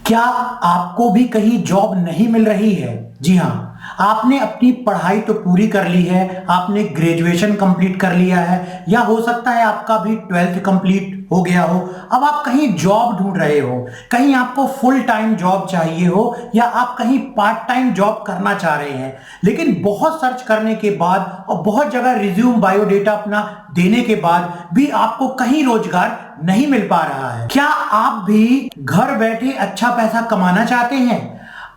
क्या आपको भी कहीं जॉब नहीं मिल रही है? जी हाँ, आपने अपनी पढ़ाई तो पूरी कर ली है, आपने ग्रेजुएशन कंप्लीट कर लिया है, या हो सकता है आपका भी 12th कंप्लीट हो गया हो। अब आप कहीं जॉब ढूंढ रहे हो, कहीं आपको फुल टाइम जॉब चाहिए हो, या आप कहीं पार्ट टाइम जॉब करना चाह रहे हैं, लेकिन बहुत सर्च करने के बाद और बहुत जगह रिज्यूम बायोडेटा अपना देने के बाद भी आपको कहीं रोजगार नहीं मिल पा रहा है। क्या आप भी घर बैठे अच्छा पैसा कमाना चाहते हैं?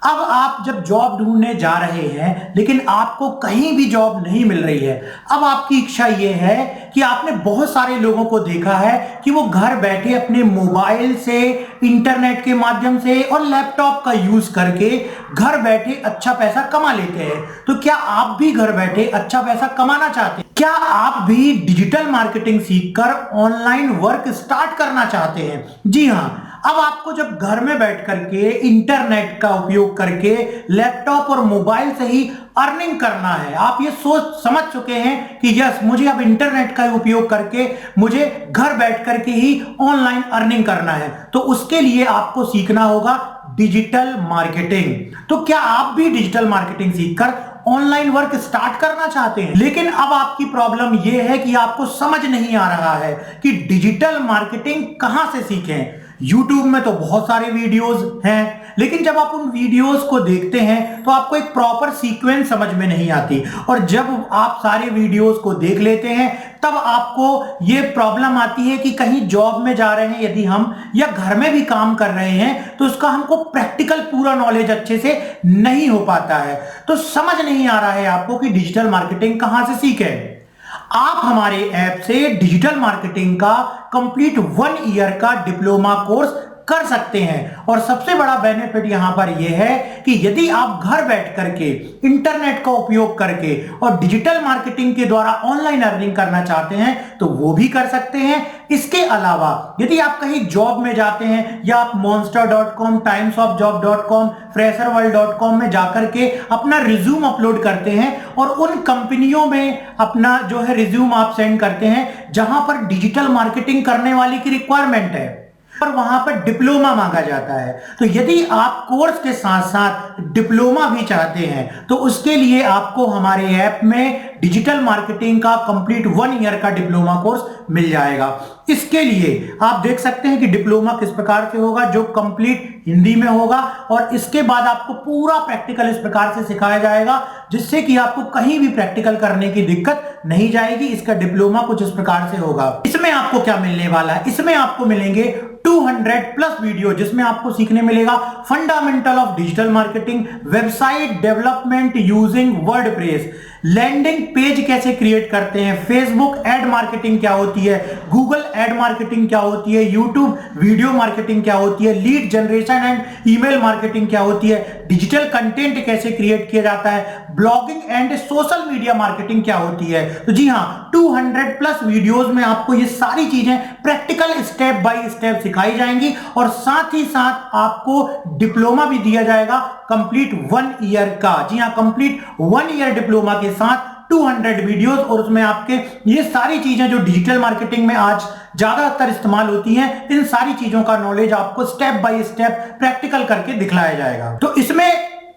अब आप जब जॉब ढूंढने जा रहे हैं लेकिन आपको कहीं भी जॉब नहीं मिल रही है, अब आपकी इच्छा यह है कि आपने बहुत सारे लोगों को देखा है कि वो घर बैठे अपने मोबाइल से, इंटरनेट के माध्यम से और लैपटॉप का यूज करके घर बैठे अच्छा पैसा कमा लेते हैं। तो क्या आप भी घर बैठे अच्छा पैसा कमाना चाहते हैं? क्या आप भी डिजिटल मार्केटिंग सीखकर ऑनलाइन वर्क स्टार्ट करना चाहते हैं? जी हाँ, अब आपको जब घर में बैठ करके इंटरनेट का उपयोग करके लैपटॉप और मोबाइल से ही अर्निंग करना है, आप ये सोच समझ चुके हैं कि यस, मुझे अब इंटरनेट का उपयोग करके मुझे घर बैठ करके ही ऑनलाइन अर्निंग करना है, तो उसके लिए आपको सीखना होगा डिजिटल मार्केटिंग। तो क्या आप भी डिजिटल मार्केटिंग सीखकर ऑनलाइन वर्क स्टार्ट करना चाहते हैं? लेकिन अब आपकी प्रॉब्लम यह है कि आपको समझ नहीं आ रहा है कि डिजिटल मार्केटिंग कहां से सीखें। YouTube में तो बहुत सारे वीडियोस हैं, लेकिन जब आप उन वीडियोस को देखते हैं तो आपको एक प्रॉपर सीक्वेंस समझ में नहीं आती, और जब आप सारे वीडियोस को देख लेते हैं तब आपको यह प्रॉब्लम आती है कि कहीं जॉब में जा रहे हैं यदि हम, या घर में भी काम कर रहे हैं, तो उसका हमको प्रैक्टिकल पूरा नॉलेज अच्छे से नहीं हो पाता है। तो समझ नहीं आ रहा है आपको कि डिजिटल मार्केटिंग कहां से सीखें। आप हमारे ऐप से डिजिटल मार्केटिंग का कंप्लीट 1 ईयर का डिप्लोमा कोर्स कर सकते हैं, और सबसे बड़ा बेनिफिट यहां पर यह है कि यदि आप घर बैठ करके इंटरनेट का उपयोग करके और डिजिटल मार्केटिंग के द्वारा ऑनलाइन अर्निंग करना चाहते हैं तो वो भी कर सकते हैं। इसके अलावा यदि आप कहीं जॉब में जाते हैं, या आप monster.com, timesofjob.com, fresherworld.com में जाकर के अपना रिज्यूम अपलोड करते हैं और उन कंपनियों में अपना जो है रिज्यूम आप सेंड करते हैं जहां पर डिजिटल मार्केटिंग करने वाले की रिक्वायरमेंट है, और वहां पर डिप्लोमा मांगा जाता है, तो यदि आप कोर्स के साथ साथ डिप्लोमा भी चाहते हैं तो उसके लिए आपको हमारे ऐप में डिजिटल मार्केटिंग का कंप्लीट 1 ईयर का डिप्लोमा कोर्स मिल जाएगा। इसके लिए आप देख सकते हैं कि डिप्लोमा किस प्रकार से होगा, जो कंप्लीट हिंदी में होगा, और इसके बाद आपको पूरा प्रैक्टिकल इस प्रकार से सिखाया जाएगा जिससे कि आपको कहीं भी प्रैक्टिकल करने की दिक्कत नहीं जाएगी। इसका डिप्लोमा कुछ इस प्रकार से होगा। इसमें आपको क्या मिलने वाला है? इसमें आपको मिलेंगे 200 प्लस वीडियो, जिसमें आपको सीखने मिलेगा fundamental of digital marketing, website development using WordPress, landing page कैसे क्रिएट करते हैं, फेसबुक एड मार्केटिंग क्या होती है, गूगल एड मार्केटिंग क्या होती है, यूट्यूब वीडियो मार्केटिंग क्या होती है, lead generation and email marketing क्या होती है, डिजिटल कंटेंट कैसे क्रिएट किया जाता है, blogging and social media marketing क्या होती है। तो जी हाँ, 200 प्लस वीडियोस में आपको ये सारी चीजें प्रैक्टिकल स्टेप बाय स्टेप सिखाई जाएंगी, और साथ ही साथ आपको डिप्लोमा भी दिया जाएगा कंप्लीट 1 ईयर का। जी हाँ, कंप्लीट 1 ईयर डिप्लोमा के साथ 200 वीडियोस, और उसमें आपके ये सारी चीजें जो डिजिटल मार्केटिंग में आज ज्यादातर इस्तेमाल होती हैं, इन सारी चीजों का नॉलेज आपको स्टेप बाय स्टेप प्रैक्टिकल करके दिखलाया जाएगा। तो इसमें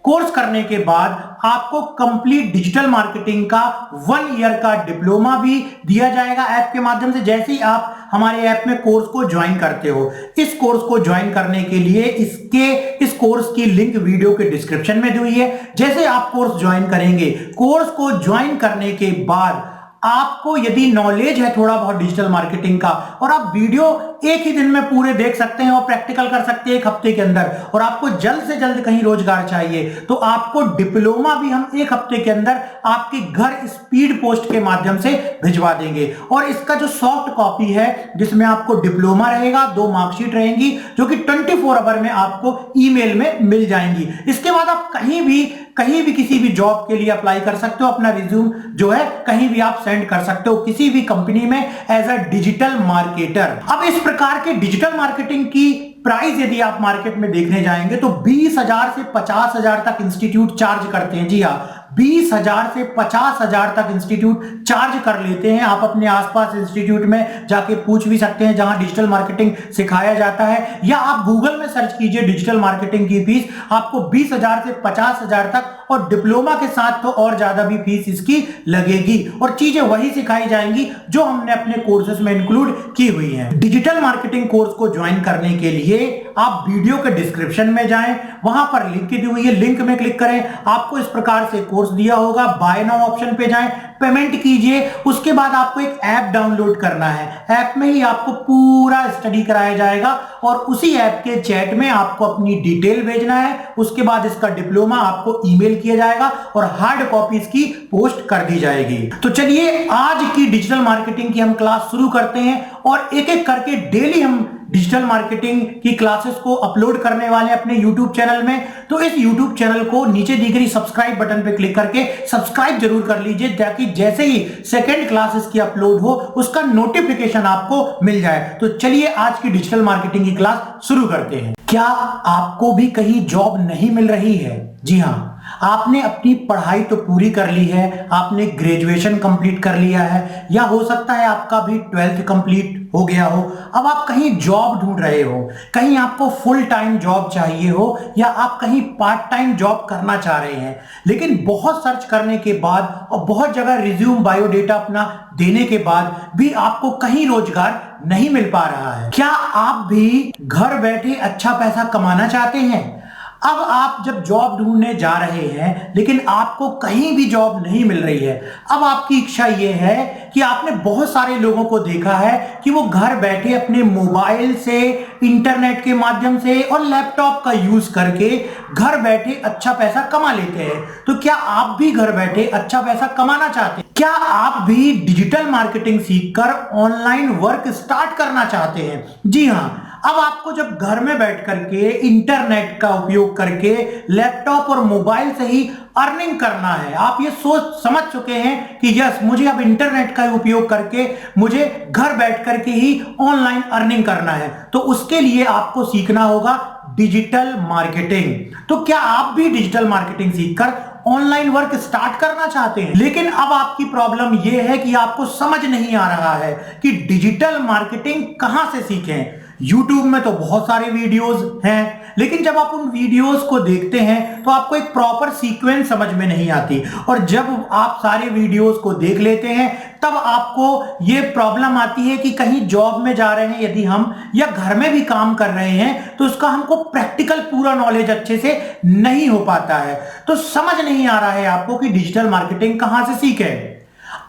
कोर्स करने के बाद आपको कंप्लीट डिजिटल मार्केटिंग का 1 ईयर का डिप्लोमा भी दिया जाएगा ऐप के माध्यम से। जैसे ही आप हमारे ऐप में कोर्स को ज्वाइन करते हो, इस कोर्स को ज्वाइन करने के लिए इस कोर्स की लिंक वीडियो के डिस्क्रिप्शन में दी हुई है। जैसे आप कोर्स ज्वाइन करेंगे, कोर्स को ज्वाइन करने के बाद आपको यदि नॉलेज है थोड़ा बहुत डिजिटल मार्केटिंग का, और आप वीडियो एक ही दिन में पूरे देख सकते हैं और प्रैक्टिकल कर सकते हैं 1 हफ्ते के अंदर, और आपको जल्द से जल्द कहीं रोजगार चाहिए, तो आपको डिप्लोमा भी हम 1 हफ्ते के अंदर आपके घर स्पीड पोस्ट के माध्यम से भिजवा देंगे। और इसका जो सॉफ्ट कॉपी है, जिसमें आपको डिप्लोमा रहेगा, 2 मार्कशीट रहेंगी, जो कि 24 आवर में आपको ईमेल में मिल जाएंगी। इसके बाद आप कहीं भी किसी भी जॉब के लिए अप्लाई कर सकते हो, अपना रिज्यूम जो है कहीं भी आप सेंड कर सकते हो, किसी भी कंपनी में एज अ डिजिटल मार्केटर। अब इस प्रकार के डिजिटल मार्केटिंग की प्राइस यदि आप मार्केट में देखने जाएंगे तो 20,000 से 50,000 तक इंस्टीट्यूट चार्ज करते हैं। जी हाँ, 20,000 से 50,000 तक इंस्टीट्यूट चार्ज कर लेते हैं। आप अपने आसपास इंस्टीट्यूट में जाके पूछ भी सकते हैं जहां डिजिटल मार्केटिंग सिखाया जाता है, या आप गूगल में सर्च कीजिए डिजिटल मार्केटिंग की फीस, आपको 20,000 से 50,000 तक, और डिप्लोमा के साथ तो और ज्यादा भी फीस इसकी लगेगी, और चीजें वही सिखाई जाएंगी जो हमने अपने कोर्सेज में इंक्लूड की हुई हैं। डिजिटल मार्केटिंग कोर्स को ज्वाइन करने के लिए आप वीडियो के डिस्क्रिप्शन में जाएं, वहां पर लिंक दी हुई है, लिंक में क्लिक करें, आपको इस प्रकार से कोर्स दिया होगा, बाय नाउ ऑप्शन पे जाएं, पेमेंट कीजिए। उसके बाद आपको एक ऐप डाउनलोड करना है, ऐप में ही आपको पूरा स्टडी कराया जाएगा, और उसी ऐप के चैट में आपको अपनी डिटेल भेजना है। उसके बाद इसका डिप्लोमा आपको ईमेल किया जाएगा और हार्ड कॉपी इसकी पोस्ट कर दी जाएगी। तो चलिए आज की डिजिटल मार्केटिंग की हम क्लास शुरू करते हैं, और एक एक करके डेली हम डिजिटल मार्केटिंग की क्लासेस को अपलोड करने वाले हैं अपने YouTube चैनल में। तो इस YouTube चैनल को नीचे दी गई सब्सक्राइब बटन पे क्लिक करके सब्सक्राइब जरूर कर लीजिए, ताकि जैसे ही सेकंड क्लासेस की अपलोड हो उसका नोटिफिकेशन आपको मिल जाए। तो चलिए आज की डिजिटल मार्केटिंग की क्लास शुरू करते हैं। क्या आपको भी कहीं जॉब नहीं मिल रही है? जी हाँ, आपने अपनी पढ़ाई तो पूरी कर ली है, आपने ग्रेजुएशन कंप्लीट कर लिया है, या हो सकता है आपका भी 12th कंप्लीट हो गया हो। अब आप कहीं जॉब ढूंढ रहे हो, कहीं आपको फुल टाइम जॉब चाहिए हो, या आप कहीं पार्ट टाइम जॉब करना चाह रहे हैं, लेकिन बहुत सर्च करने के बाद और बहुत जगह रिज्यूम बायोडेटा अपना देने के बाद भी आपको कहीं रोजगार नहीं मिल पा रहा है। क्या आप भी घर बैठे अच्छा पैसा कमाना चाहते हैं? अब आप जब जॉब ढूंढने जा रहे हैं लेकिन आपको कहीं भी जॉब नहीं मिल रही है, अब आपकी इच्छा यह है कि आपने बहुत सारे लोगों को देखा है कि वो घर बैठे अपने मोबाइल से, इंटरनेट के माध्यम से और लैपटॉप का यूज करके घर बैठे अच्छा पैसा कमा लेते हैं। तो क्या आप भी घर बैठे अच्छा पैसा कमाना चाहते हैं? क्या आप भी डिजिटल मार्केटिंग सीखकर ऑनलाइन वर्क स्टार्ट करना चाहते हैं? जी हाँ, अब आपको जब घर में बैठ करके इंटरनेट का उपयोग करके लैपटॉप और मोबाइल से ही अर्निंग करना है, आप ये सोच समझ चुके हैं कि यस, मुझे अब इंटरनेट का उपयोग करके मुझे घर बैठ करके ही ऑनलाइन अर्निंग करना है, तो उसके लिए आपको सीखना होगा डिजिटल मार्केटिंग। तो क्या आप भी डिजिटल मार्केटिंग सीखकर ऑनलाइन वर्क स्टार्ट करना चाहते हैं? लेकिन अब आपकी प्रॉब्लम यह है कि आपको समझ नहीं आ रहा है कि डिजिटल मार्केटिंग कहां से सीखें। YouTube में तो बहुत सारे वीडियोस हैं, लेकिन जब आप उन वीडियोस को देखते हैं तो आपको एक प्रॉपर सीक्वेंस समझ में नहीं आती, और जब आप सारे वीडियोस को देख लेते हैं तब आपको ये प्रॉब्लम आती है कि कहीं जॉब में जा रहे हैं यदि हम, या घर में भी काम कर रहे हैं, तो उसका हमको प्रैक्टिकल पूरा नॉलेज अच्छे से नहीं हो पाता है। तो समझ नहीं आ रहा है आपको कि डिजिटल मार्केटिंग कहां से सीखें।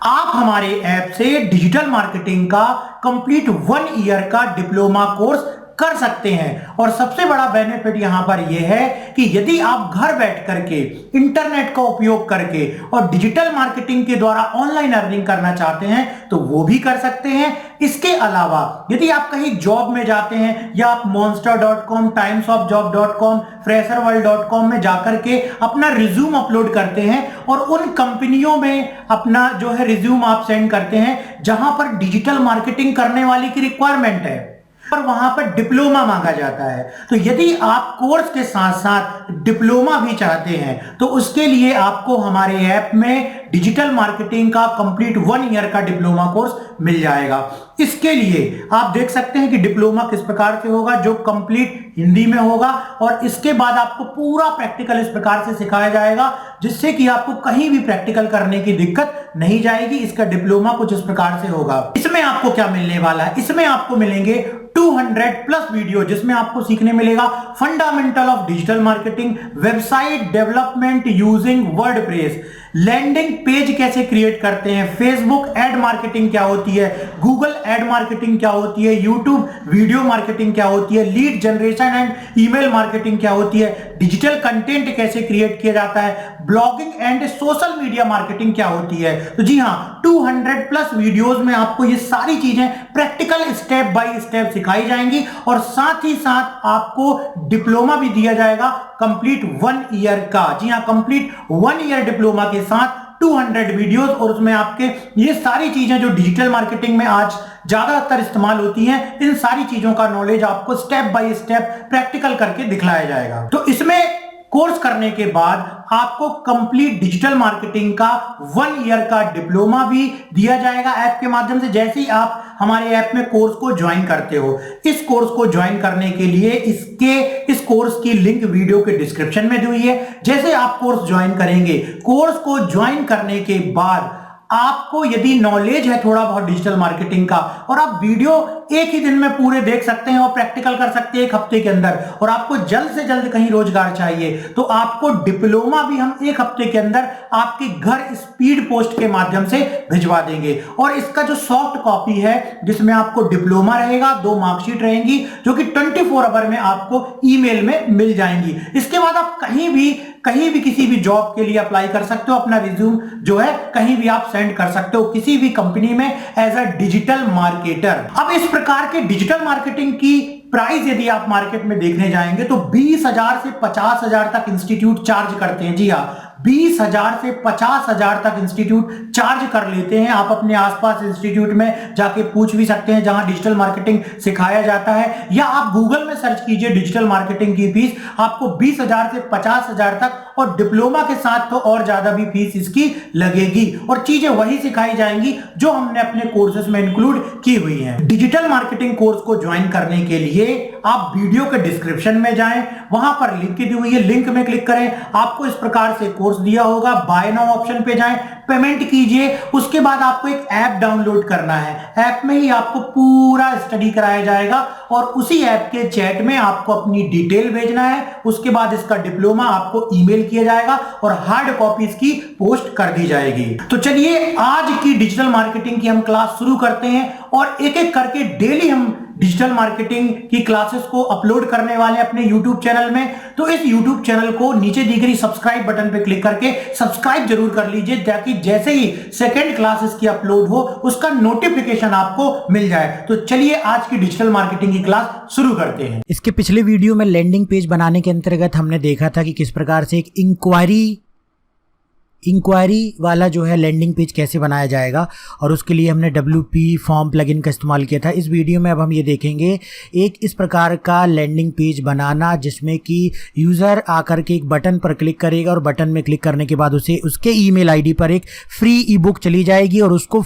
आप हमारे ऐप से डिजिटल मार्केटिंग का कंप्लीट 1 ईयर का डिप्लोमा कोर्स कर सकते हैं, और सबसे बड़ा बेनिफिट यहां पर यह है कि यदि आप घर बैठ करके इंटरनेट का उपयोग करके और डिजिटल मार्केटिंग के द्वारा ऑनलाइन अर्निंग करना चाहते हैं तो वो भी कर सकते हैं। इसके अलावा यदि आप कहीं जॉब में जाते हैं, या आप monster.com, timesofjob.com, fresherworld.com में जाकर के अपना रिज्यूम अपलोड करते हैं और उन कंपनियों में अपना जो है रिज्यूम आप सेंड करते हैं जहां पर डिजिटल मार्केटिंग करने वाले की रिक्वायरमेंट है, पर वहां पर डिप्लोमा मांगा जाता है, तो यदि आप कोर्स के साथ साथ डिप्लोमा भी चाहते हैं तो उसके लिए आपको हमारे ऐप में डिजिटल मार्केटिंग का कंप्लीट 1 ईयर का डिप्लोमा कोर्स मिल जाएगा। इसके लिए आप देख सकते हैं कि डिप्लोमा किस प्रकार से होगा, जो कंप्लीट हिंदी में होगा, और इसके बाद आपको पूरा प्रैक्टिकल इस प्रकार से सिखाया जाएगा जिससे कि आपको कहीं भी प्रैक्टिकल करने की दिक्कत नहीं जाएगी। इसका डिप्लोमा कुछ इस प्रकार से होगा। इसमें आपको क्या मिलने वाला है? इसमें आपको मिलेंगे 200+ वीडियो, जिसमें आपको सीखने मिलेगा fundamental of digital marketing, website development using WordPress, landing page कैसे क्रिएट करते हैं, फेसबुक एड मार्केटिंग क्या होती है, गूगल एड मार्केटिंग क्या होती है, यूट्यूब वीडियो मार्केटिंग क्या होती है, lead generation and email marketing क्या होती है, डिजिटल कंटेंट कैसे क्रिएट किया जाता है, blogging and social media marketing क्या होती है। तो जी हाँ, 200+ वीडियोस में आपको ये सारी चीजें प्रैक्टिकल स्टेप बाय स्टेप सिखाई जाएंगी, और साथ ही साथ आपको डिप्लोमा भी दिया जाएगा कंप्लीट 1 ईयर का। जी हाँ, कंप्लीट 1 ईयर डिप्लोमा के साथ 200 वीडियोस, और उसमें आपके ये सारी चीजें जो डिजिटल मार्केटिंग में आज ज्यादातर इस्तेमाल होती हैं, इन सारी चीजों का नॉलेज आपको स्टेप बाय स्टेप प्रैक्टिकल करके दिखलाया जाएगा। तो इसमें कोर्स करने के बाद आपको कंप्लीट डिजिटल मार्केटिंग का 1 ईयर का डिप्लोमा भी दिया जाएगा ऐप के माध्यम से, जैसे ही आप हमारे ऐप में कोर्स को ज्वाइन करते हो। इस कोर्स को ज्वाइन करने के लिए इस कोर्स की लिंक वीडियो के डिस्क्रिप्शन में दी हुई है। जैसे आप कोर्स ज्वाइन करेंगे, कोर्स को ज्वाइन करने के बाद आपको यदि नॉलेज है थोड़ा बहुत डिजिटल मार्केटिंग का, और आप वीडियो एक ही दिन में पूरे देख सकते हैं और प्रैक्टिकल कर सकते हैं 1 हफ्ते के अंदर, और आपको जल्द से जल्द कहीं रोजगार चाहिए, तो आपको डिप्लोमा भी हम 1 हफ्ते के अंदर आपके घर स्पीड पोस्ट के माध्यम से भिजवा देंगे। और इसका जो सॉफ्ट कॉपी है जिसमें आपको डिप्लोमा रहेगा, 2 मार्कशीट रहेंगी जो कि 24 आवर में आपको ईमेल में मिल जाएंगी। इसके बाद आप कहीं भी किसी भी जॉब के लिए अप्लाई कर सकते हो, अपना रिज्यूम जो है कहीं भी आप सेंड कर सकते हो किसी भी कंपनी में एज अ डिजिटल मार्केटर। अब इस प्रकार के डिजिटल मार्केटिंग की प्राइस यदि आप मार्केट में देखने जाएंगे तो 20,000 से 50,000 तक इंस्टीट्यूट चार्ज करते हैं। जी हाँ, 20,000 से 50,000 तक इंस्टीट्यूट चार्ज कर लेते हैं। आप अपने आसपास इंस्टीट्यूट में जाके पूछ भी सकते हैं जहां डिजिटल मार्केटिंग सिखाया जाता है, या आप गूगल में सर्च कीजिए डिजिटल मार्केटिंग की फीस, आपको 20,000 से 50,000 तक, और डिप्लोमा के साथ तो और ज्यादा भी फीस इसकी लगेगी, और चीजें वही सिखाई जाएंगी जो हमने अपने कोर्सेज में इंक्लूड की हुई हैं। डिजिटल मार्केटिंग कोर्स को ज्वाइन करने के लिए आप वीडियो के डिस्क्रिप्शन में जाएं, वहां पर लिंक दी हुई है, लिंक में क्लिक करें, आपको इस प्रकार से कोर्स दिया होगा। बाय नाउ ऑप्शन पे जाएं, पेमेंट कीजिए, उसके बाद आपको एक ऐप डाउनलोड करना है। ऐप में ही आपको पूरा स्टडी कराया जाएगा और उसी ऐप के चैट में आपको अपनी डिटेल भेजना है। उसके बाद इसका डिप्लोमा आपको ईमेल किया जाएगा और हार्ड कॉपी इसकी पोस्ट कर दी जाएगी। तो चलिए आज की डिजिटल मार्केटिंग की हम क्लास शुरू करते हैं और एक एक करके डेली हम डिजिटल मार्केटिंग की क्लासेस को अपलोड करने वाले हैं अपने YouTube चैनल में। तो इस YouTube चैनल को नीचे दी गई सब्सक्राइब बटन पे क्लिक करके सब्सक्राइब जरूर कर लीजिए, ताकि जैसे ही सेकंड क्लासेस की अपलोड हो उसका नोटिफिकेशन आपको मिल जाए। तो चलिए आज की डिजिटल मार्केटिंग की क्लास शुरू करते हैं। इसके पिछले वीडियो में लैंडिंग पेज बनाने के अंतर्गत हमने देखा था कि किस प्रकार से एक इंक्वायरी वाला जो है लैंडिंग पेज कैसे बनाया जाएगा, और उसके लिए हमने WP फॉर्म प्लगइन का इस्तेमाल किया था। इस वीडियो में अब हम ये देखेंगे एक इस प्रकार का लैंडिंग पेज बनाना, जिसमें कि यूज़र आकर के एक बटन पर क्लिक करेगा और बटन में क्लिक करने के बाद उसे उसके ईमेल आईडी पर एक फ्री ई बुक चली जाएगी और उसको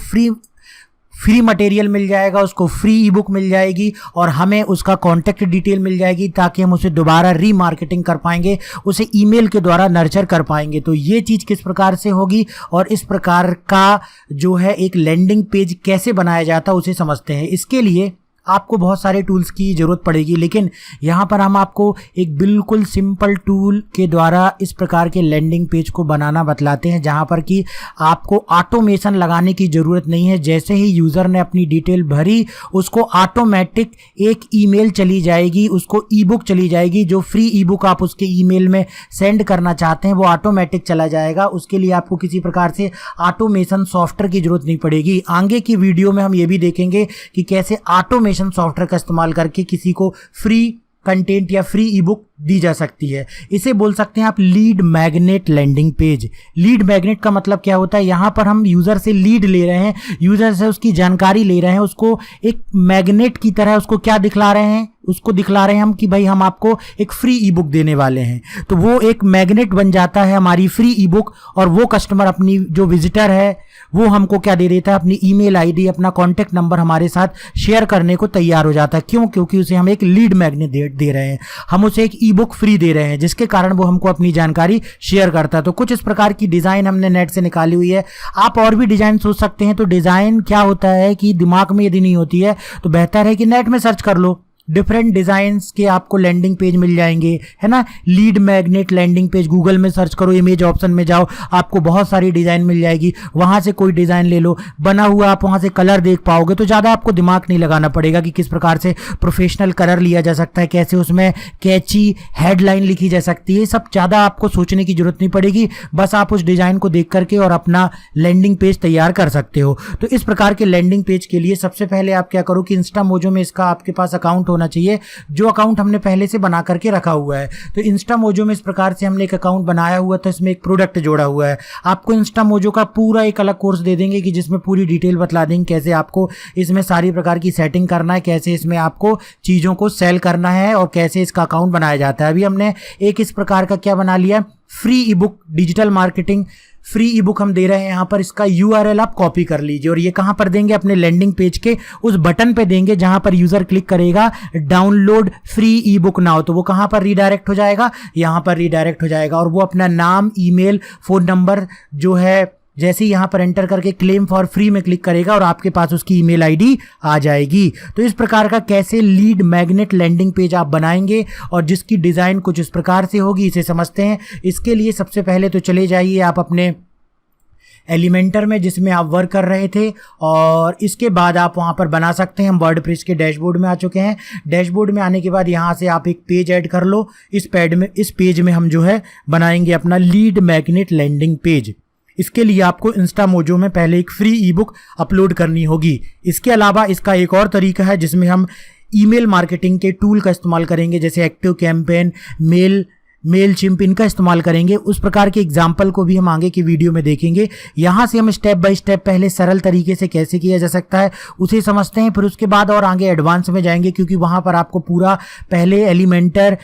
फ्री मटेरियल मिल जाएगा, उसको फ्री ई बुक मिल जाएगी और हमें उसका कॉन्टैक्ट डिटेल मिल जाएगी, ताकि हम उसे दोबारा रीमार्केटिंग कर पाएंगे, उसे ईमेल के द्वारा नर्चर कर पाएंगे। तो ये चीज़ किस प्रकार से होगी और इस प्रकार का जो है एक लैंडिंग पेज कैसे बनाया जाता है उसे समझते हैं। इसके लिए आपको बहुत सारे टूल्स की ज़रूरत पड़ेगी, लेकिन यहाँ पर हम आपको एक बिल्कुल सिंपल टूल के द्वारा इस प्रकार के लैंडिंग पेज को बनाना बतलाते हैं, जहाँ पर कि आपको ऑटोमेशन लगाने की ज़रूरत नहीं है। जैसे ही यूज़र ने अपनी डिटेल भरी, उसको ऑटोमेटिक एक ईमेल चली जाएगी, उसको ई बुक चली जाएगी। जो फ्री ई बुक आप उसके ईमेल में सेंड करना चाहते हैं वो ऑटोमेटिक चला जाएगा। उसके लिए आपको किसी प्रकार से ऑटोमेशन सॉफ्टवेयर की ज़रूरत नहीं पड़ेगी। आगे की वीडियो में हम ये भी देखेंगे कि कैसे ऑटोमेशन सॉफ्टवेयर का इस्तेमाल करके किसी को फ्री कंटेंट या फ्री ई बुक दी जा सकती है। इसे बोल सकते हैं आप lead magnet landing page. Lead magnet का मतलब क्या होता है, यहाँ पर हम यूज़र से लीड ले रहे हैं, यूज़र से उसकी जानकारी ले रहे हैं, उसको एक मैग्नेट की तरह उसको क्या दिखला रहे हैं, उसको दिखला रहे हैं हम कि भाई हम आपको एक फ्री ई बुक देने वाले हैं। तो वो एक मैग्नेट बन जाता है हमारी फ्री ई बुक, और वो कस्टमर अपनी जो विजिटर है वो हमको क्या दे देता है, अपनी ईमेल आईडी, अपना कॉन्टैक्ट नंबर हमारे साथ शेयर करने को तैयार हो जाता है। क्यों? क्योंकि उसे हम एक लीड मैग्नेट दे रहे हैं, हम उसे एक ई बुक फ्री दे रहे हैं, जिसके कारण वो हमको अपनी जानकारी शेयर करता है। तो कुछ इस प्रकार की डिज़ाइन हमने नेट से निकाली हुई है। आप और भी डिज़ाइन सोच सकते हैं। तो डिज़ाइन क्या होता है कि दिमाग में यदि नहीं होती है तो बेहतर है कि नेट में सर्च कर लो, डिफरेंट डिज़ाइंस के आपको लैंडिंग पेज मिल जाएंगे, है ना। Lead magnet landing page Google में सर्च करो, इमेज ऑप्शन में जाओ, आपको बहुत सारी डिज़ाइन मिल जाएगी, वहाँ से कोई डिज़ाइन ले लो, बना हुआ आप वहाँ से कलर देख पाओगे। तो ज़्यादा आपको दिमाग नहीं लगाना पड़ेगा कि किस प्रकार से प्रोफेशनल कलर लिया जा सकता है, कैसे उसमें कैची हेडलाइन लिखी जा सकती है। सब ज़्यादा आपको सोचने की जरूरत नहीं पड़ेगी, बस आप उस डिज़ाइन को देख करके और अपना लैंडिंग पेज तैयार कर सकते हो। तो इस प्रकार के लैंडिंग पेज के लिए सबसे पहले आप क्या करो कि इंस्टा मोजो में इसका आपके पास अकाउंट होना चाहिए, जो अकाउंट हमने पहले से बना करके रखा हुआ है। तो इंस्टामोजो में इस प्रकार से हमने एक अकाउंट बनाया हुआ था, इसमें एक प्रोडक्ट जोड़ा हुआ है। आपको इंस्टामोजो का पूरा एक अलग कोर्स दे देंगे कि जिसमें पूरी डिटेल बतला देंगे कैसे आपको इसमें सारी प्रकार की सेटिंग करना है, कैसे इसमें आपको चीज़ों को सेल करना है और कैसे इसका अकाउंट बनाया जाता है। अभी हमने एक इस प्रकार का क्या बना लिया, फ्री ई बुक, डिजिटल मार्केटिंग फ्री ई बुक हम दे रहे हैं यहाँ पर। इसका URL आप कॉपी कर लीजिए और ये कहाँ पर देंगे, अपने लैंडिंग पेज के उस बटन पे देंगे जहाँ पर यूज़र क्लिक करेगा डाउनलोड फ्री ई बुक नाउ, तो वो कहाँ पर रीडायरेक्ट हो जाएगा, यहाँ पर रीडायरेक्ट हो जाएगा। और वो अपना नाम, ईमेल, फ़ोन नंबर जो है जैसे ही यहाँ पर एंटर करके क्लेम फॉर फ्री में क्लिक करेगा और आपके पास उसकी ईमेल आईडी आ जाएगी। तो इस प्रकार का कैसे लीड मैग्नेट लैंडिंग पेज आप बनाएंगे और जिसकी डिज़ाइन कुछ इस प्रकार से होगी, इसे समझते हैं। इसके लिए सबसे पहले तो चले जाइए आप अपने एलिमेंटर में जिसमें आप वर्क कर रहे थे और इसके बाद आप वहाँ पर बना सकते हैं। हम वर्डप्रेस के डैशबोर्ड में आ चुके हैं। डैशबोर्ड में आने के बाद यहाँ से आप एक पेज ऐड कर लो। इस पेज में हम जो है बनाएंगे अपना लीड मैग्नेट लैंडिंग पेज। इसके लिए आपको इंस्टामोजो में पहले एक फ्री ई बुक अपलोड करनी होगी। इसके अलावा इसका एक और तरीका है जिसमें हम ईमेल मार्केटिंग के टूल का इस्तेमाल करेंगे, जैसे एक्टिव कैंपेन, मेलचिम्प, इनका इस्तेमाल करेंगे। उस प्रकार के एग्जाम्पल को भी हम आगे की वीडियो में देखेंगे। यहाँ से हम स्टेप बाय स्टेप पहले सरल तरीके से कैसे किया जा सकता है उसे समझते हैं, फिर उसके बाद और आगे एडवांस में जाएंगे, क्योंकि वहाँ पर आपको पूरा पहले एलिमेंटर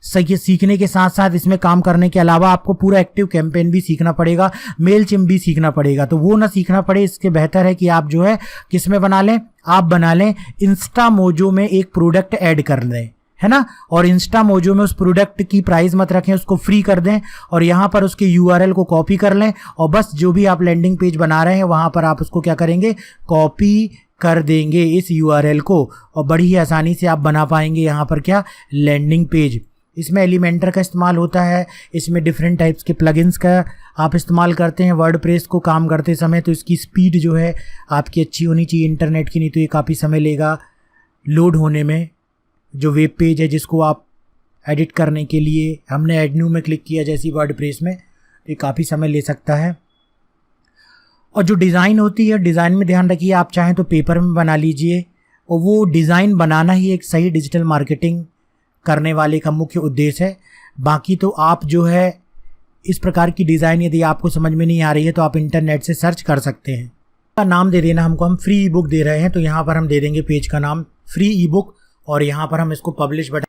सीखने के साथ साथ इसमें काम करने के अलावा आपको पूरा एक्टिव कैंपेन भी सीखना पड़ेगा, मेलचिम्प भी सीखना पड़ेगा। तो वो ना सीखना पड़े, इसके बेहतर है कि आप जो है किस में बना लें, आप बना लें इंस्टामोजो में एक प्रोडक्ट ऐड कर लें, है ना। और इंस्टामोजो में उस प्रोडक्ट की प्राइस मत रखें, उसको फ्री कर दें और यहाँ पर उसके URL को कॉपी कर लें और बस जो भी आप लैंडिंग पेज बना रहे हैं वहाँ पर आप उसको क्या करेंगे, कॉपी कर देंगे इस URL को और बड़ी ही आसानी से आप बना पाएंगे यहाँ पर क्या, लैंडिंग पेज। इसमें एलिमेंटर का इस्तेमाल होता है, इसमें डिफरेंट टाइप्स के प्लगइन्स का आप इस्तेमाल करते हैं वर्डप्रेस को काम करते समय। तो इसकी स्पीड जो है आपकी अच्छी होनी चाहिए इंटरनेट की, नहीं तो ये काफ़ी समय लेगा लोड होने में। जो वेब पेज है जिसको आप एडिट करने के लिए हमने ऐड न्यू में क्लिक किया जैसी वर्डप्रेस में, तो ये काफ़ी समय ले सकता है। और जो डिज़ाइन होती है, डिज़ाइन में ध्यान रखिए, आप चाहें तो पेपर में बना लीजिए और वो डिज़ाइन बनाना ही एक सही डिजिटल मार्केटिंग करने वाले का मुख्य उद्देश्य है। बाकी तो आप जो है इस प्रकार की डिज़ाइन यदि आपको समझ में नहीं आ रही है तो आप इंटरनेट से सर्च कर सकते हैं। का नाम दे देना हमको, हम फ्री ई बुक दे रहे हैं तो यहाँ पर हम दे देंगे पेज का नाम फ्री ई बुक और यहाँ पर हम इसको पब्लिश बटन,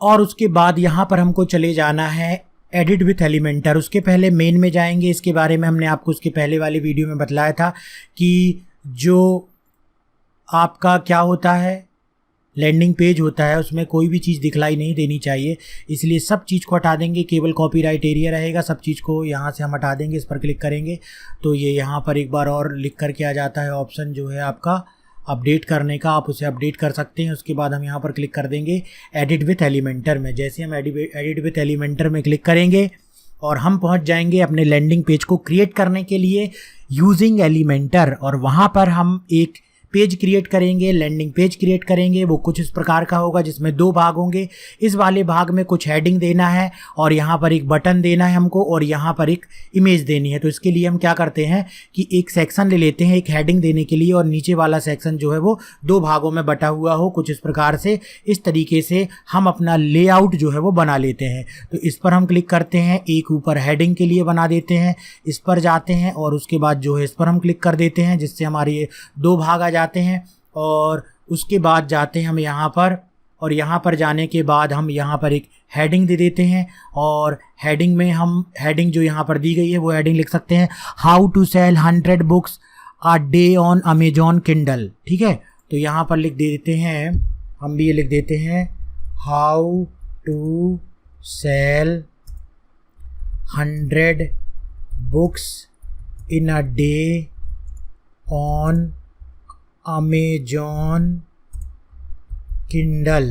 और उसके बाद यहाँ पर हमको चले जाना है एडिट विथ एलिमेंटर। उसके पहले मेन में जाएंगे। इसके बारे में हमने आपको उसके पहले वाली वीडियो में बतलाया था कि जो आपका क्या होता है, लैंडिंग पेज होता है, उसमें कोई भी चीज़ दिखलाई नहीं देनी चाहिए, इसलिए सब चीज़ को हटा देंगे, केवल कॉपीराइट एरिया रहेगा। सब चीज़ को यहाँ से हम हटा देंगे। इस पर क्लिक करेंगे तो ये यहाँ पर एक बार और लिख करके आ जाता है ऑप्शन जो है आपका अपडेट करने का, आप उसे अपडेट कर सकते हैं। उसके बाद हम यहाँ पर क्लिक कर देंगे एडिट विथ एलिमेंटर में। जैसे हम एडिट विथ एलिमेंटर में क्लिक करेंगे और हम पहुँच जाएंगे अपने लैंडिंग पेज को क्रिएट करने के लिए यूजिंग एलिमेंटर, और वहाँ पर हम एक पेज क्रिएट करेंगे, लैंडिंग पेज क्रिएट करेंगे। वो कुछ इस प्रकार का होगा जिसमें दो भाग होंगे। इस वाले भाग में कुछ हेडिंग देना है और यहाँ पर एक बटन देना है हमको और यहाँ पर एक इमेज देनी है। तो इसके लिए हम क्या करते हैं कि एक सेक्शन ले लेते हैं एक हेडिंग देने के लिए और नीचे वाला सेक्शन जो है वो दो भागों में बटा हुआ हो कुछ इस प्रकार से। इस तरीके से हम अपना लेआउट जो है वो बना लेते हैं। तो इस पर हम क्लिक करते हैं, एक ऊपर हेडिंग के लिए बना देते हैं, इस पर जाते हैं और उसके बाद जो है इस पर हम क्लिक कर देते हैं जिससे हमारे ये दो भाग आ जाते हैं। और उसके बाद जाते हैं हम यहाँ पर, और यहाँ पर जाने के बाद हम यहाँ पर एक हेडिंग दे देते हैं और हेडिंग में हम हेडिंग जो यहाँ पर दी गई है वो हेडिंग लिख सकते हैं how to sell 100 books a day on Amazon Kindle. ठीक है, तो यहाँ पर लिख देते हैं, हम भी ये लिख देते हैं how to sell 100 books in a day on Amazon Kindle.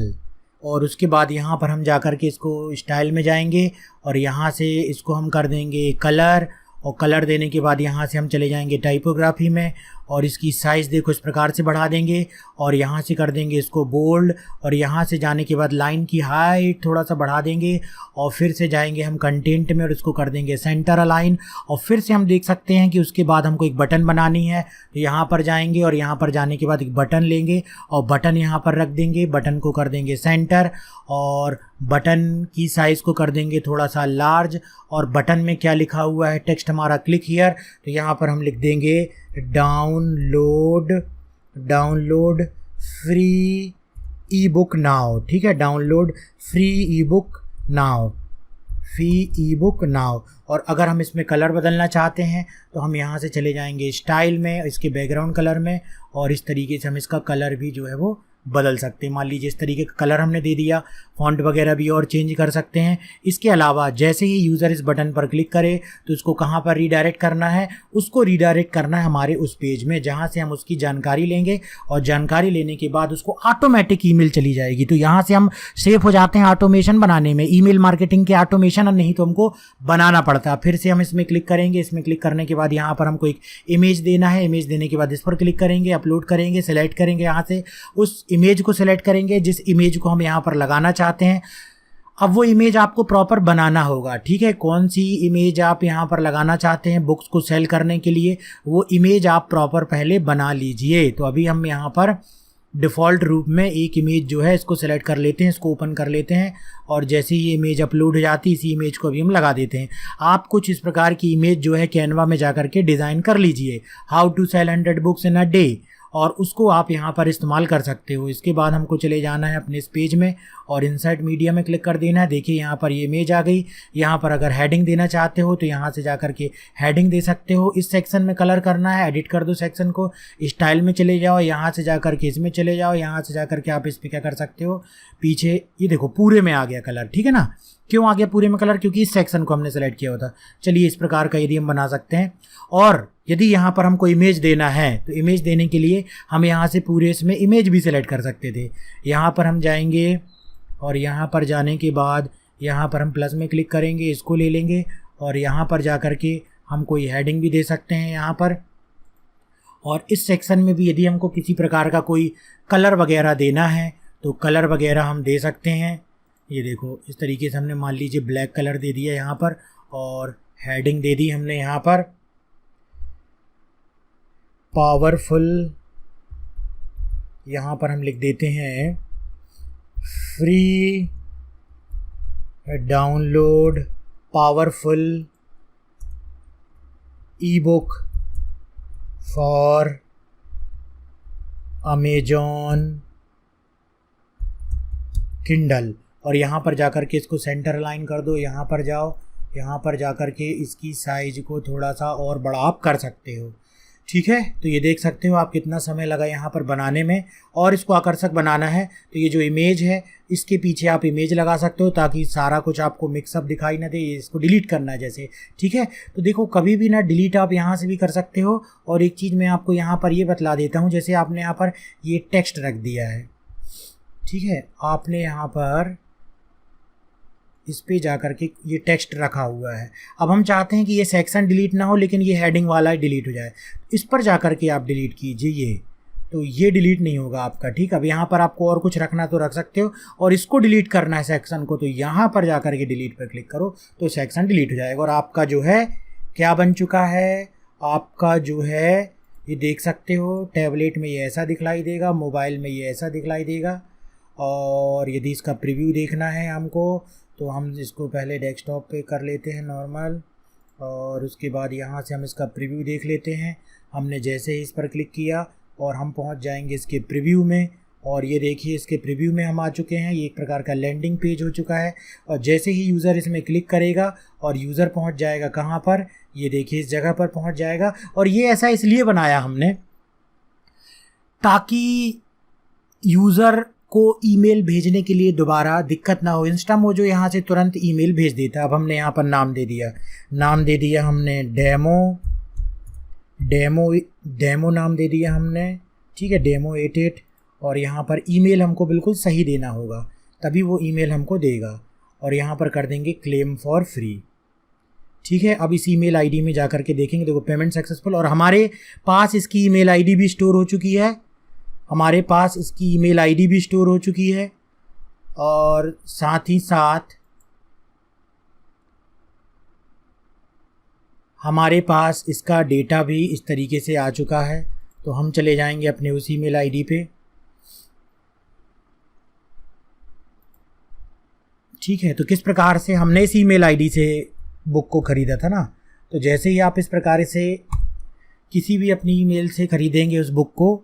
और उसके बाद यहाँ पर हम जा कर के इसको स्टाइल में जाएंगे और यहाँ से इसको हम कर देंगे कलर, और कलर देने के बाद यहाँ से हम चले जाएंगे टाइपोग्राफी में और इसकी साइज़ देखो इस प्रकार से बढ़ा देंगे और यहाँ से कर देंगे इसको बोल्ड, और यहाँ से जाने के बाद लाइन की हाइट थोड़ा सा बढ़ा देंगे और फिर से जाएंगे हम कंटेंट में और इसको कर देंगे सेंटर अलाइन। और फिर से हम देख सकते हैं कि उसके बाद हमको एक बटन बनानी है, तो यहाँ पर जाएंगे और यहाँ पर जाने के बाद एक बटन लेंगे और बटन यहाँ पर रख देंगे, बटन को कर देंगे सेंटर और बटन की साइज़ को कर देंगे थोड़ा सा लार्ज। और बटन में क्या लिखा हुआ है, टेक्स्ट हमारा क्लिक हियर, तो यहाँ पर हम लिख देंगे डाउनलोड फ्री ई बुक नाउ। ठीक है, डाउनलोड फ्री ई बुक नाउ। और अगर हम इसमें कलर बदलना चाहते हैं तो हम यहाँ से चले जाएंगे स्टाइल में, इसके बैकग्राउंड कलर में, और इस तरीके से हम इसका कलर भी जो है वो बदल सकते हैं। मान लीजिए इस तरीके का कलर हमने दे दिया, फॉन्ट वगैरह भी और चेंज कर सकते हैं। इसके अलावा जैसे ही यूज़र इस बटन पर क्लिक करे तो उसको कहाँ पर रीडायरेक्ट करना है, उसको रीडायरेक्ट करना है हमारे उस पेज में जहाँ से हम उसकी जानकारी लेंगे, और जानकारी लेने के बाद उसको ऑटोमेटिक ईमेल चली जाएगी। तो यहाँ से हम सेफ हो जाते हैं ऑटोमेशन बनाने में, ईमेल मार्केटिंग के ऑटोमेशन, और नहीं तो हमको बनाना पड़ता है। फिर से हम इसमें क्लिक करेंगे, इसमें क्लिक करने के बाद यहाँ पर हमको एक इमेज देना है, इमेज देने के बाद इस पर क्लिक करेंगे, अपलोड करेंगे, सेलेक्ट करेंगे, यहाँ से उस इमेज को सेलेक्ट करेंगे जिस इमेज को हम यहाँ पर लगाना चाहते हैं। अब वो इमेज आपको प्रॉपर बनाना होगा। ठीक है, कौन सी इमेज आप यहाँ पर लगाना चाहते हैं बुक्स को सेल करने के लिए, वो इमेज आप प्रॉपर पहले बना लीजिए। तो अभी हम यहाँ पर डिफ़ॉल्ट रूप में एक इमेज जो है इसको सेलेक्ट कर लेते हैं, इसको ओपन कर लेते हैं, और जैसे ही ये इमेज अपलोड हो जाती है इसी इमेज को अभी हम लगा देते हैं। आप कुछ इस प्रकार की इमेज जो है कैनवा में जा कर के डिज़ाइन कर लीजिए, how to sell 100 books in a day, और उसको आप यहाँ पर इस्तेमाल कर सकते हो। इसके बाद हमको चले जाना है अपने इस पेज में और इंसर्ट मीडिया में क्लिक कर देना है। देखिए यहाँ पर ये इमेज आ गई। यहाँ पर अगर हेडिंग देना चाहते हो तो यहाँ से जा कर के हेडिंग दे सकते हो। इस सेक्शन में कलर करना है, एडिट कर दो सेक्शन को, स्टाइल में चले जाओ, यहाँ से जा कर के इसमें चले जाओ, यहाँ से जा कर के आप इस पर क्या कर सकते हो, पीछे ये देखो पूरे में आ गया कलर। ठीक है ना, क्यों आ गया पूरे में कलर, क्योंकि इस सेक्शन को हमने सेलेक्ट किया होता। चलिए इस प्रकार का यदि हम बना सकते हैं। और यदि यहाँ पर हमको इमेज देना है तो इमेज देने के लिए हम यहाँ से पूरे इसमें इमेज भी सेलेक्ट कर सकते थे। यहाँ पर हम जाएंगे और यहाँ पर जाने के बाद यहाँ पर हम प्लस में क्लिक करेंगे, इसको ले लेंगे और यहाँ पर जा कर के हम कोई हेडिंग भी दे सकते हैं यहाँ पर। और इस सेक्शन में भी यदि हमको किसी प्रकार का कोई कलर वगैरह देना है तो कलर वगैरह हम दे सकते हैं। ये देखो इस तरीके से हमने मान लीजिए ब्लैक कलर दे दिया यहाँ पर, और हेडिंग दे दी हमने यहाँ पर पावरफुल। यहाँ पर हम लिख देते हैं free download powerful E book for Amazon Kindle. और यहाँ पर जाकर के इसको सेंटर लाइन कर दो, यहाँ पर जाओ, यहाँ पर जाकर के इसकी साइज को थोड़ा सा और बड़ा आप कर सकते हो। ठीक है, तो ये देख सकते हो आप कितना समय लगा यहाँ पर बनाने में। और इसको आकर्षक बनाना है तो ये जो इमेज है इसके पीछे आप इमेज लगा सकते हो ताकि सारा कुछ आपको मिक्सअप दिखाई ना दे। इसको डिलीट करना है जैसे, ठीक है, तो देखो कभी भी ना डिलीट आप यहाँ से भी कर सकते हो। और एक चीज़ मैं आपको यहाँ पर ये बतला देता हूँ, जैसे आपने यहाँ पर ये टेक्स्ट रख दिया है, ठीक है, आपने यहाँ पर इस पे जा कर के ये टेक्स्ट रखा हुआ है। अब हम चाहते हैं कि ये सेक्शन डिलीट ना हो लेकिन ये हेडिंग वाला डिलीट हो जाए। इस पर जा कर के आप डिलीट कीजिए ये, तो ये डिलीट नहीं होगा आपका। ठीक, अब यहाँ पर आपको और कुछ रखना तो रख सकते हो, और इसको डिलीट करना है सेक्शन को, तो यहाँ पर जा कर के डिलीट पर क्लिक करो तो सेक्शन डिलीट हो जाएगा। और आपका जो है क्या बन चुका है, आपका जो है ये देख सकते हो टैबलेट में ये ऐसा दिखलाई देगा, मोबाइल में ये ऐसा दिखलाई देगा। और यदि इसका प्रीव्यू देखना है हमको तो हम इसको पहले डेस्कटॉप पे कर लेते हैं नॉर्मल, और उसके बाद यहाँ से हम इसका प्रीव्यू देख लेते हैं। हमने जैसे ही इस पर क्लिक किया और हम पहुँच जाएंगे इसके प्रीव्यू में, और ये देखिए इसके प्रीव्यू में हम आ चुके हैं। ये एक प्रकार का लैंडिंग पेज हो चुका है। और जैसे ही यूज़र इसमें क्लिक करेगा और यूज़र पहुँच जाएगा कहाँ पर, ये देखिए इस जगह पर पहुँच जाएगा। और ये ऐसा इसलिए बनाया हमने ताकि यूज़र को ईमेल भेजने के लिए दोबारा दिक्कत ना हो। इंस्टामोजो यहाँ से तुरंत ईमेल भेज देता है। अब हमने यहाँ पर नाम दे दिया हमने डेमो नाम दे दिया हमने, ठीक है, डेमो 88। और यहाँ पर ईमेल हमको बिल्कुल सही देना होगा तभी वो ईमेल हमको देगा। और यहाँ पर कर देंगे क्लेम फॉर फ्री, ठीक है, अब इस ईमेल आईडी में जा कर के देखेंगे, देखो पेमेंट सक्सेसफुल, और हमारे पास इसकी ईमेल आईडी भी स्टोर हो चुकी है, हमारे पास इसकी ईमेल आईडी भी स्टोर हो चुकी है, और साथ ही साथ हमारे पास इसका डेटा भी इस तरीके से आ चुका है। तो हम चले जाएंगे अपने उस ईमेल आईडी पे, ठीक है। तो किस प्रकार से हमने इस ईमेल आईडी से बुक को ख़रीदा था ना, तो जैसे ही आप इस प्रकार से किसी भी अपनी ईमेल से ख़रीदेंगे उस बुक को,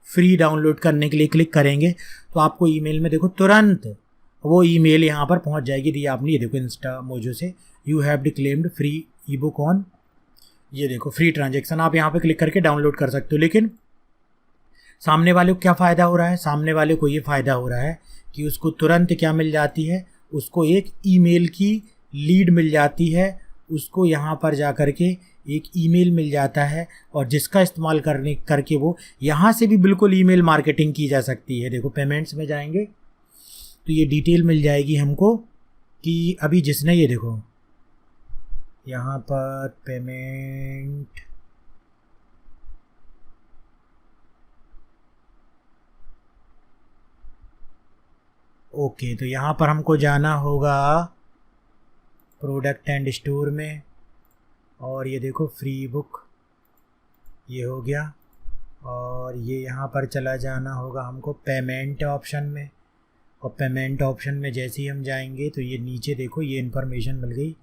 फ्री डाउनलोड करने के लिए क्लिक करेंगे, तो आपको ईमेल में देखो तुरंत वो ईमेल यहाँ पर पहुँच जाएगी। दी आपने, ये देखो इंस्टा मोजो से, you have claimed free E book on, ये देखो फ्री ट्रांजैक्शन, आप यहाँ पे क्लिक करके डाउनलोड कर सकते हो। लेकिन सामने वाले को क्या फ़ायदा हो रहा है, सामने वाले को ये फ़ायदा हो रहा है कि उसको तुरंत क्या मिल जाती है, उसको एक ईमेल की लीड मिल जाती है, उसको यहाँ पर जा कर के एक ईमेल मिल जाता है, और जिसका इस्तेमाल करके वो यहाँ से भी बिल्कुल ईमेल मार्केटिंग की जा सकती है। देखो पेमेंट्स में जाएंगे तो ये डिटेल मिल जाएगी हमको कि अभी जिसने, ये देखो यहाँ पर पेमेंट, ओके, तो यहाँ पर हमको जाना होगा प्रोडक्ट एंड स्टोर में, और ये देखो फ्री बुक, ये हो गया, और ये यहाँ पर चला जाना होगा हमको पेमेंट ऑप्शन में, और पेमेंट ऑप्शन में जैसे ही हम जाएंगे तो ये नीचे देखो ये इन्फॉर्मेशन मिल गई,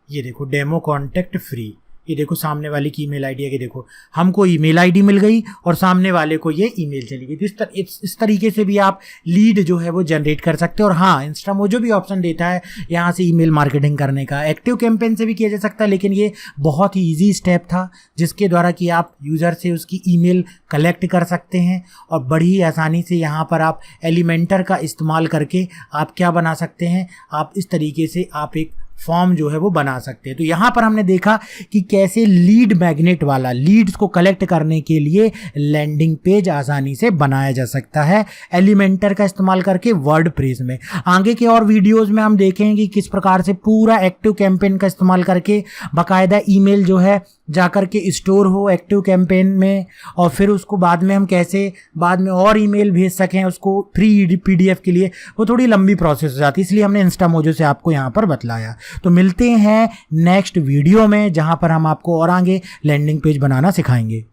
ये देखो डेमो कॉन्टैक्ट फ्री, ये देखो सामने वाले की ईमेल आईडी है कि देखो हमको ईमेल आईडी मिल गई और सामने वाले को ये ईमेल चली गई। तो इस तरीके से भी आप लीड जो है वो जनरेट कर सकते हो। और हाँ, इंस्टामोजो भी ऑप्शन देता है यहाँ से ईमेल मार्केटिंग करने का, एक्टिव कैंपेन से भी किया जा सकता है, लेकिन ये बहुत ही ईजी स्टेप था जिसके द्वारा कि आप यूज़र से उसकी ईमेल कलेक्ट कर सकते हैं, और बड़ी आसानी से यहाँ पर आप एलिमेंटर का इस्तेमाल करके आप क्या बना सकते हैं, आप इस तरीके से आप एक फॉर्म जो है वो बना सकते हैं। तो यहाँ पर हमने देखा कि कैसे लीड मैग्नेट वाला, लीड्स को कलेक्ट करने के लिए लैंडिंग पेज आसानी से बनाया जा सकता है एलिमेंटर का इस्तेमाल करके वर्डप्रेस में। आगे के और वीडियोस में हम देखेंगे कि किस प्रकार से पूरा एक्टिव कैंपेन का इस्तेमाल करके बाकायदा ईमेल जो है जाकर के स्टोर हो एक्टिव कैंपेन में, और फिर उसको बाद में हम कैसे बाद में और ईमेल भेज सकें उसको फ्री PDF के लिए, वो थोड़ी लंबी प्रोसेस हो जाती है, इसलिए हमने इंस्टामोजो से आपको यहाँ पर बतलाया। तो मिलते हैं नेक्स्ट वीडियो में जहाँ पर हम आपको और आगे लैंडिंग पेज बनाना सिखाएंगे।